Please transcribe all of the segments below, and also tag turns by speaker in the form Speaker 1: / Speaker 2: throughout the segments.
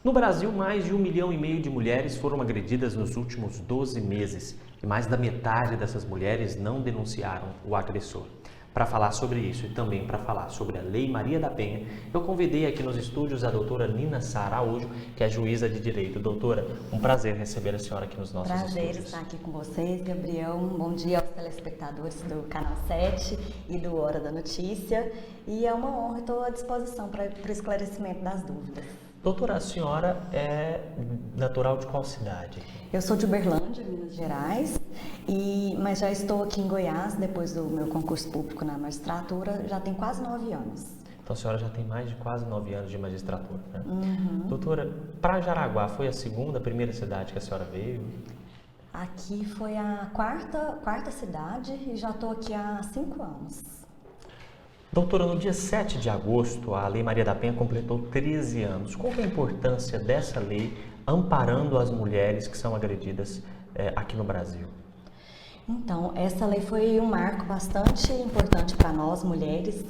Speaker 1: No Brasil, mais de 1,5 milhão de mulheres foram agredidas nos últimos 12 meses e mais da metade dessas mulheres não denunciaram o agressor. Para falar sobre isso e também para falar sobre a Lei Maria da Penha, eu convidei aqui nos estúdios a doutora Nina Sá Araújo, que é juíza de direito. Doutora, um prazer receber a senhora aqui nos nossos estúdios.
Speaker 2: Prazer estar aqui com vocês, Gabriel. Um bom dia aos telespectadores do Canal 7 e do Hora da Notícia. E é uma honra, estou à disposição para o esclarecimento das dúvidas.
Speaker 1: Doutora, a senhora é natural de qual cidade?
Speaker 2: Eu sou de Uberlândia, Minas Gerais, mas já estou aqui em Goiás, depois do meu concurso público na magistratura, já tem quase 9 anos.
Speaker 1: Então a senhora já tem mais de quase 9 anos de magistratura, né?
Speaker 2: Uhum.
Speaker 1: Doutora, para Jaraguá foi a primeira cidade que a senhora veio?
Speaker 2: Aqui foi a quarta cidade e já estou aqui há 5 anos.
Speaker 1: Doutora, no dia 7 de agosto, a Lei Maria da Penha completou 13 anos. Qual é a importância dessa lei amparando as mulheres que são agredidas aqui no Brasil?
Speaker 2: Então, essa lei foi um marco bastante importante para nós, mulheres,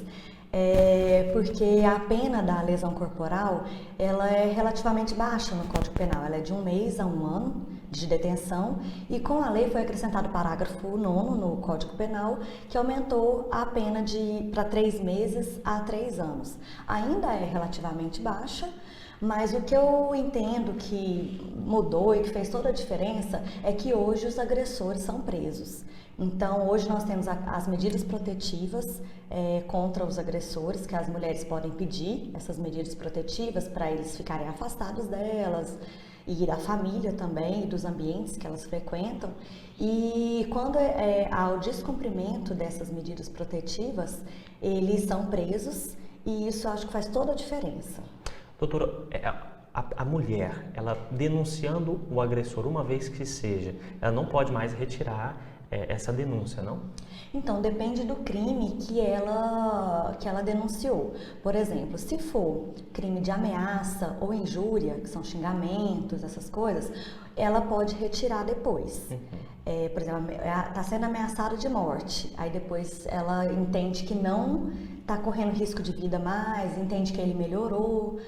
Speaker 2: porque a pena da lesão corporal, ela é relativamente baixa no Código Penal, ela é de 1 mês a 1 ano de detenção, e com a lei foi acrescentado o parágrafo 9º no Código Penal, que aumentou a pena para 3 meses a 3 anos. Ainda é relativamente baixa, mas o que eu entendo que mudou e que fez toda a diferença é que hoje os agressores são presos. Então, hoje nós temos as medidas protetivas contra os agressores, que as mulheres podem pedir essas medidas protetivas para eles ficarem afastados delas, e da família também, e dos ambientes que elas frequentam. E quando há o descumprimento dessas medidas protetivas, eles são presos, e isso eu acho que faz toda a diferença.
Speaker 1: Doutora, a mulher, ela denunciando o agressor, uma vez que seja, ela não pode mais retirar essa denúncia, não?
Speaker 2: Então, depende do crime que ela denunciou. Por exemplo, se for crime de ameaça ou injúria, que são xingamentos, essas coisas, ela pode retirar depois. Por exemplo, está sendo ameaçada de morte, aí depois ela entende que não está correndo risco de vida mais, entende que ele melhorou,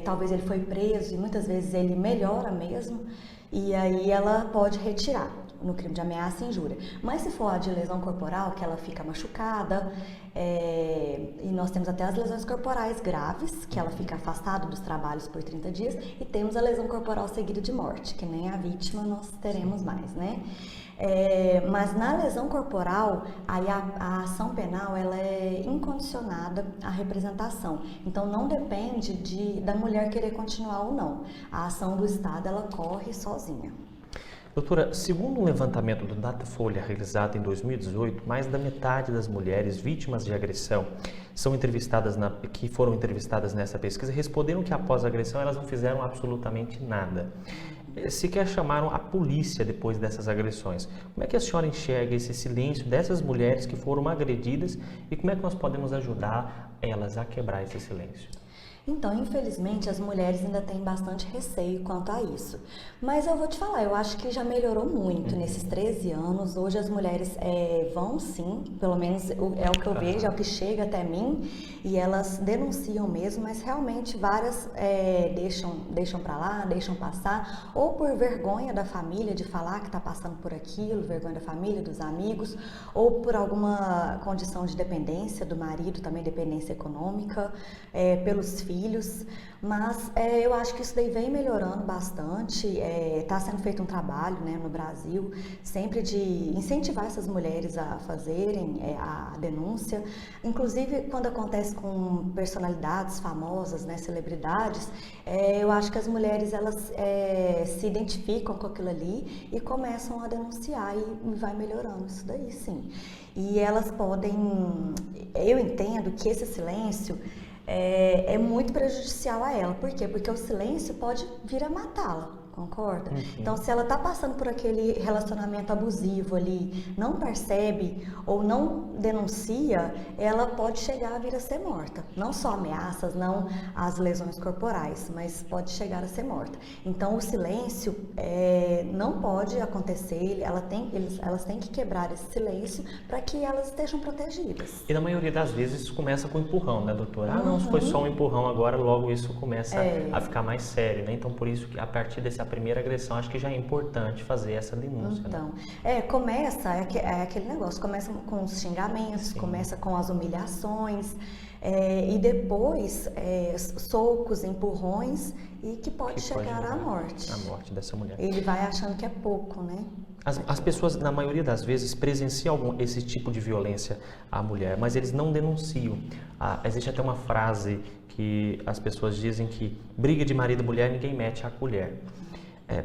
Speaker 2: talvez ele foi preso e muitas vezes ele melhora mesmo, e aí ela pode retirar no crime de ameaça e injúria. Mas se for a de lesão corporal, que ela fica machucada, e nós temos até as lesões corporais graves, que ela fica afastada dos trabalhos por 30 dias, e temos a lesão corporal seguida de morte, que nem a vítima nós teremos mais, né? Mas na lesão corporal, aí a ação penal ela é incondicionada à representação. Então não depende da mulher querer continuar ou não. A ação do Estado ela corre sozinha.
Speaker 1: Doutora, segundo um levantamento do Datafolha realizado em 2018, mais da metade das mulheres vítimas de agressão que foram entrevistadas nessa pesquisa responderam que após a agressão elas não fizeram absolutamente nada. Sequer chamaram a polícia depois dessas agressões. Como é que a senhora enxerga esse silêncio dessas mulheres que foram agredidas e como é que nós podemos ajudar elas a quebrar esse silêncio?
Speaker 2: Então, infelizmente, as mulheres ainda têm bastante receio quanto a isso. Mas eu vou te falar, eu acho que já melhorou muito nesses 13 anos. Hoje as mulheres vão sim, pelo menos é o que eu vejo, é o que chega até mim, e elas denunciam mesmo, mas realmente várias deixam para lá, deixam passar, ou por vergonha da família de falar que está passando por aquilo, vergonha da família, dos amigos, ou por alguma condição de dependência do marido, também dependência econômica, pelos filhos, mas eu acho que isso daí vem melhorando bastante, está sendo feito um trabalho, né, no Brasil, sempre de incentivar essas mulheres a fazerem a denúncia, inclusive quando acontece com personalidades famosas, né, celebridades, eu acho que as mulheres elas se identificam com aquilo ali e começam a denunciar e vai melhorando isso daí, sim. E elas podem, eu entendo que esse silêncio é muito prejudicial a ela. Por quê? Porque o silêncio pode vir a matá-la. concorda? Então, se ela está passando por aquele relacionamento abusivo ali, não percebe ou não denuncia, ela pode chegar a vir a ser morta. Não só ameaças, não as lesões corporais, mas pode chegar a ser morta. Então, o silêncio não pode acontecer, elas têm que quebrar esse silêncio para que elas estejam protegidas.
Speaker 1: E na maioria das vezes começa com empurrão, né, doutora? Ah, não, foi só um empurrão, agora logo isso começa a ficar mais sério, né? Então, por isso que a partir dessa primeira agressão, acho que já é importante fazer essa denúncia.
Speaker 2: Então,
Speaker 1: né?
Speaker 2: Começa, aquele negócio, começa com os xingamentos,
Speaker 1: Sim.
Speaker 2: começa com as humilhações, e depois socos, empurrões, e que pode chegar à morte.
Speaker 1: A morte dessa mulher.
Speaker 2: Ele vai achando que é pouco, né?
Speaker 1: As pessoas, na maioria das vezes, presenciam esse tipo de violência à mulher, mas eles não denunciam. Existe até uma frase que as pessoas dizem que briga de marido e mulher, ninguém mete a colher.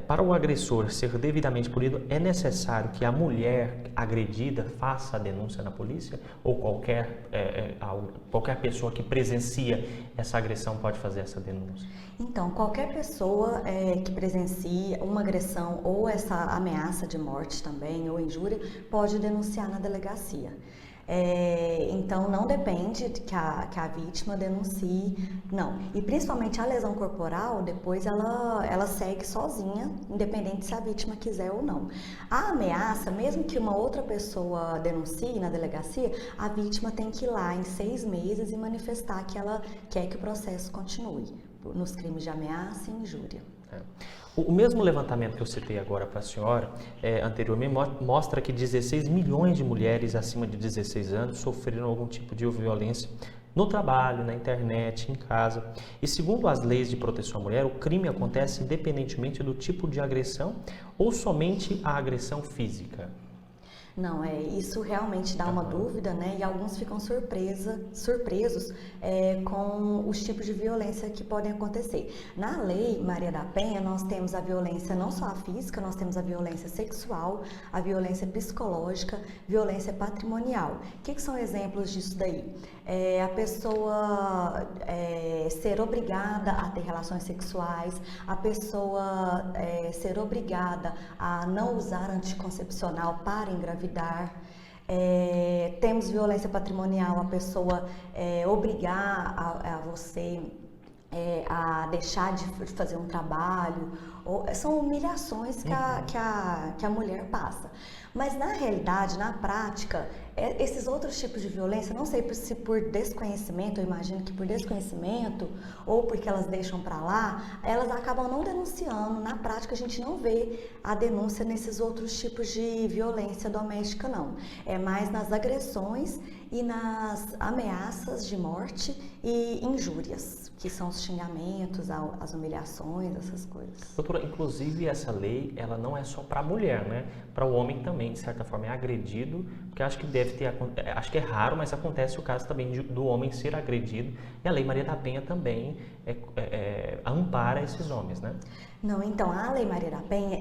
Speaker 1: Para o agressor ser devidamente punido, é necessário que a mulher agredida faça a denúncia na polícia? Ou qualquer pessoa que presencia essa agressão pode fazer essa denúncia?
Speaker 2: Então, qualquer pessoa que presencie uma agressão ou essa ameaça de morte também, ou injúria, pode denunciar na delegacia. Então, não depende de que a vítima denuncie, não. E principalmente a lesão corporal, depois ela segue sozinha, independente se a vítima quiser ou não. A ameaça, mesmo que uma outra pessoa denuncie na delegacia, a vítima tem que ir lá em 6 meses e manifestar que ela quer que o processo continue nos crimes de ameaça e injúria.
Speaker 1: O mesmo levantamento que eu citei agora para a senhora, anteriormente, mostra que 16 milhões de mulheres acima de 16 anos sofreram algum tipo de violência no trabalho, na internet, em casa. E segundo as leis de proteção à mulher, o crime acontece independentemente do tipo de agressão ou somente a agressão física.
Speaker 2: Não, isso realmente dá uma dúvida, né? E alguns ficam surpresos com os tipos de violência que podem acontecer. Na Lei Maria da Penha, nós temos a violência não só a física, nós temos a violência sexual, a violência psicológica, violência patrimonial. O que são exemplos disso daí? A pessoa ser obrigada a ter relações sexuais, a pessoa ser obrigada a não usar anticoncepcional para engravidar. Temos violência patrimonial, a pessoa obrigar a você a deixar de fazer um trabalho, são humilhações que a mulher passa. Mas na realidade, na prática, esses outros tipos de violência, não sei se por desconhecimento, eu imagino que por desconhecimento ou porque elas deixam para lá, elas acabam não denunciando. Na prática, a gente não vê a denúncia nesses outros tipos de violência doméstica, não. É mais nas agressões e nas ameaças de morte e injúrias, que são os xingamentos, as humilhações, essas coisas.
Speaker 1: Doutora, inclusive essa lei, ela não é só para a mulher, né? Para o homem também, de certa forma, é agredido, porque acho que acho que é raro, mas acontece o caso também do homem ser agredido, e a Lei Maria da Penha também ampara esses homens, né?
Speaker 2: Não, então, a Lei Maria da Penha,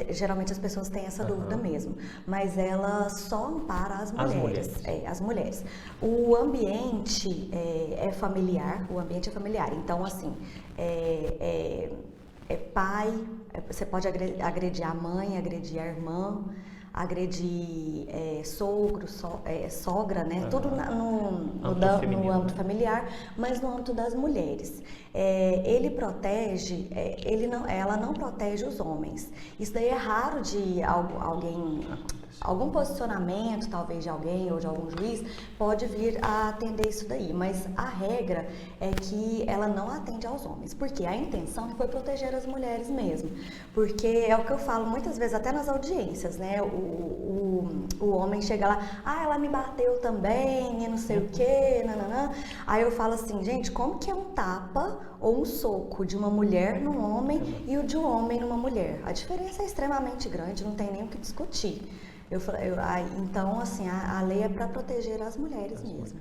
Speaker 2: geralmente as pessoas têm essa dúvida mesmo, mas ela só ampara as mulheres. As mulheres. O ambiente é familiar, então, assim, pai, você pode agredir a mãe, agredir a irmã, agredir sogro, sogra, né? Tudo no âmbito familiar, mas no âmbito das mulheres. Ele protege, ela não protege os homens. Isso daí é raro de algum posicionamento, talvez de alguém ou de algum juiz, pode vir a atender isso daí, mas a regra é que ela não atende aos homens, porque a intenção foi proteger as mulheres mesmo, porque é o que eu falo muitas vezes, até nas audiências, né, o homem chega lá, ela me bateu também, e não sei o que, nananã. Aí eu falo assim, gente, como que é um tapa ou um soco de uma mulher num homem e o de um homem numa mulher? A diferença é extremamente grande, não tem nem o que discutir. Então, assim, a lei é para proteger as mulheres mesmo.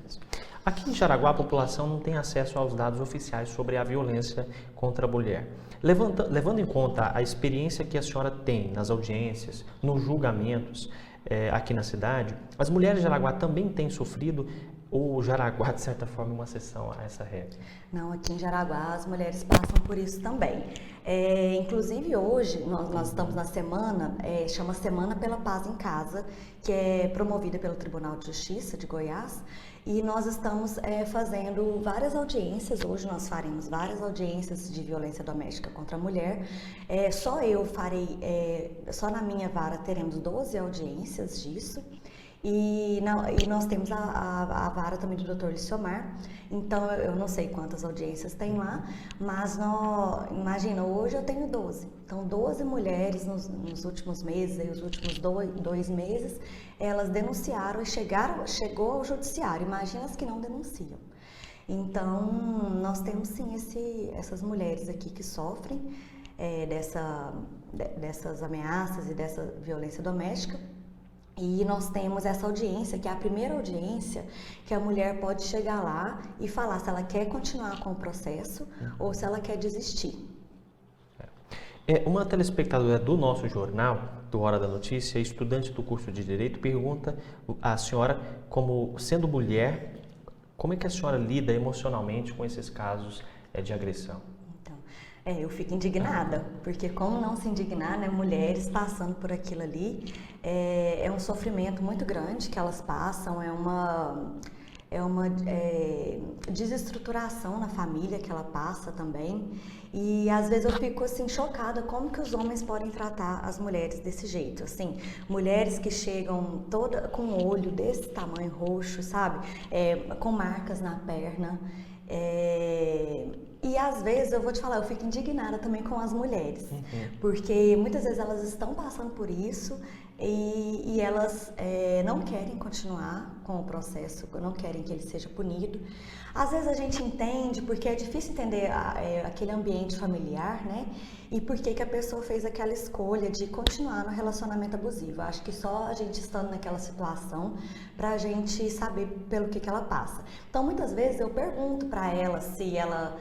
Speaker 1: Aqui em Jaraguá, a população não tem acesso aos dados oficiais sobre a violência contra a mulher. Levando em conta a experiência que a senhora tem nas audiências, nos julgamentos aqui na cidade, as mulheres de Jaraguá também têm sofrido ou o Jaraguá, de certa forma, é uma exceção a essa regra?
Speaker 2: Não, aqui em Jaraguá as mulheres passam por isso também. Inclusive hoje nós estamos na semana, chama Semana pela Paz em Casa, que é promovida pelo Tribunal de Justiça de Goiás, e nós estamos fazendo várias audiências. Hoje nós faremos várias audiências de violência doméstica contra a mulher. Só eu farei, só na minha vara teremos 12 audiências disso. E nós temos a vara também do Dr. Liciomar, então eu não sei quantas audiências tem lá, mas imagina, hoje eu tenho 12. Então 12 mulheres nos últimos meses, os últimos 2 meses, elas denunciaram e chegou ao judiciário. Imagina as que não denunciam. Então nós temos sim essas mulheres aqui que sofrem dessas ameaças e dessa violência doméstica. E nós temos essa audiência, que é a primeira audiência que a mulher pode chegar lá e falar se ela quer continuar com o processo ou se ela quer desistir.
Speaker 1: Uma telespectadora do nosso jornal, do Hora da Notícia, estudante do curso de Direito, pergunta à senhora, como sendo mulher, como é que a senhora lida emocionalmente com esses casos de agressão?
Speaker 2: Eu fico indignada, porque como não se indignar, né, mulheres passando por aquilo ali, é um sofrimento muito grande que elas passam, é uma desestruturação na família que ela passa também, e às vezes eu fico assim chocada como que os homens podem tratar as mulheres desse jeito, assim, mulheres que chegam toda com o olho desse tamanho roxo, sabe, com marcas na perna. E às vezes, eu vou te falar, eu fico indignada também com as mulheres, porque muitas vezes elas estão passando por isso e elas não querem continuar com o processo, não querem que ele seja punido. Às vezes a gente entende, porque é difícil entender aquele ambiente familiar, né? E por que a pessoa fez aquela escolha de continuar no relacionamento abusivo. Acho que só a gente estando naquela situação pra gente saber pelo que ela passa. Então, muitas vezes eu pergunto pra ela se ela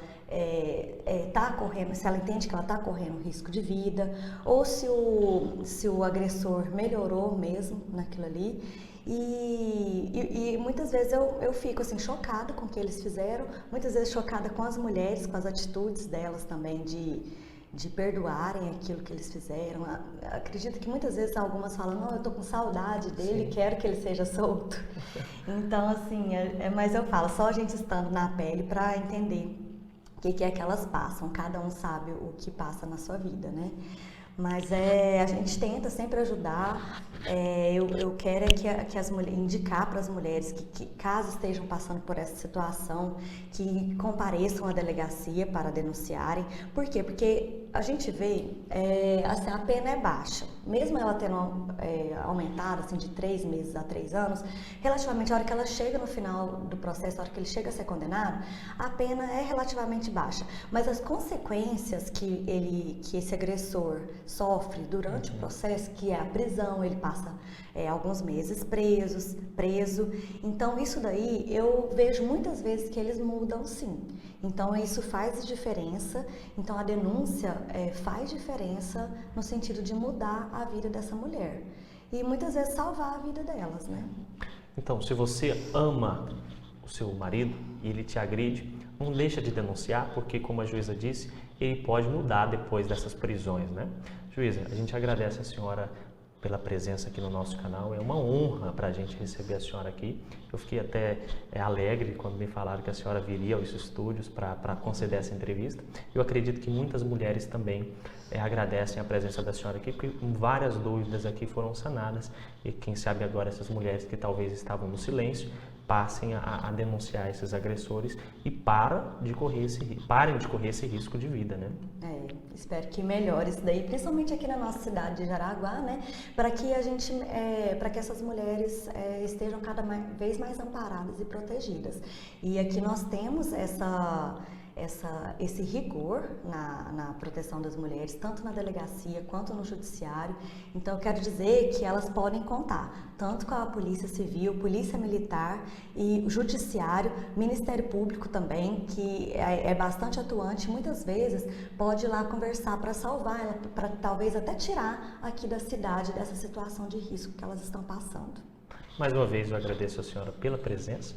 Speaker 2: tá correndo, se ela entende que ela está correndo risco de vida, ou se o agressor melhorou mesmo naquilo ali. E muitas vezes eu fico assim chocada com o que eles fizeram, muitas vezes chocada com as mulheres, com as atitudes delas também de perdoarem aquilo que eles fizeram. Acredito que muitas vezes algumas falam, não, eu tô com saudade dele, sim, quero que ele seja solto. Então assim, mas eu falo, só a gente estando na pele para entender o que é que elas passam, cada um sabe o que passa na sua vida, né? Mas a gente tenta sempre ajudar. Eu quero que as mulheres, indicar para as mulheres que caso estejam passando por essa situação, que compareçam à delegacia para denunciarem. Por quê? Porque a gente vê, assim, a pena é baixa. Mesmo ela tendo aumentado assim, de 3 meses a 3 anos, relativamente a hora que ela chega no final do processo, a hora que ele chega a ser condenado, a pena é relativamente baixa. Mas as consequências que esse agressor sofre durante o processo, que é a prisão, ele passa alguns meses preso. Então isso daí eu vejo muitas vezes que eles mudam sim. Então isso faz diferença, então a denúncia faz diferença no sentido de mudar a vida dessa mulher e muitas vezes salvar a vida delas, né?
Speaker 1: Então, se você ama o seu marido e ele te agride, não deixa de denunciar, porque como a juíza disse, ele pode mudar depois dessas prisões, né? Juíza, a gente agradece a senhora pela presença aqui no nosso canal, é uma honra para a gente receber a senhora aqui. Eu fiquei até alegre quando me falaram que a senhora viria aos estúdios para conceder essa entrevista. Eu acredito que muitas mulheres também agradecem a presença da senhora aqui, porque várias dúvidas aqui foram sanadas e quem sabe agora essas mulheres que talvez estavam no silêncio passem a denunciar esses agressores e parem de correr esse risco de vida, né?
Speaker 2: Espero que melhore isso daí, principalmente aqui na nossa cidade de Jaraguá, né? Para que para que essas mulheres estejam cada vez mais amparadas e protegidas. E aqui nós temos esse rigor na proteção das mulheres, tanto na delegacia quanto no judiciário. Então eu quero dizer que elas podem contar tanto com a Polícia Civil, Polícia Militar e o Judiciário, Ministério Público também, que é bastante atuante, muitas vezes pode ir lá conversar para salvar ela, para talvez até tirar aqui da cidade dessa situação de risco que elas estão passando.
Speaker 1: Mais uma vez eu agradeço a senhora pela presença.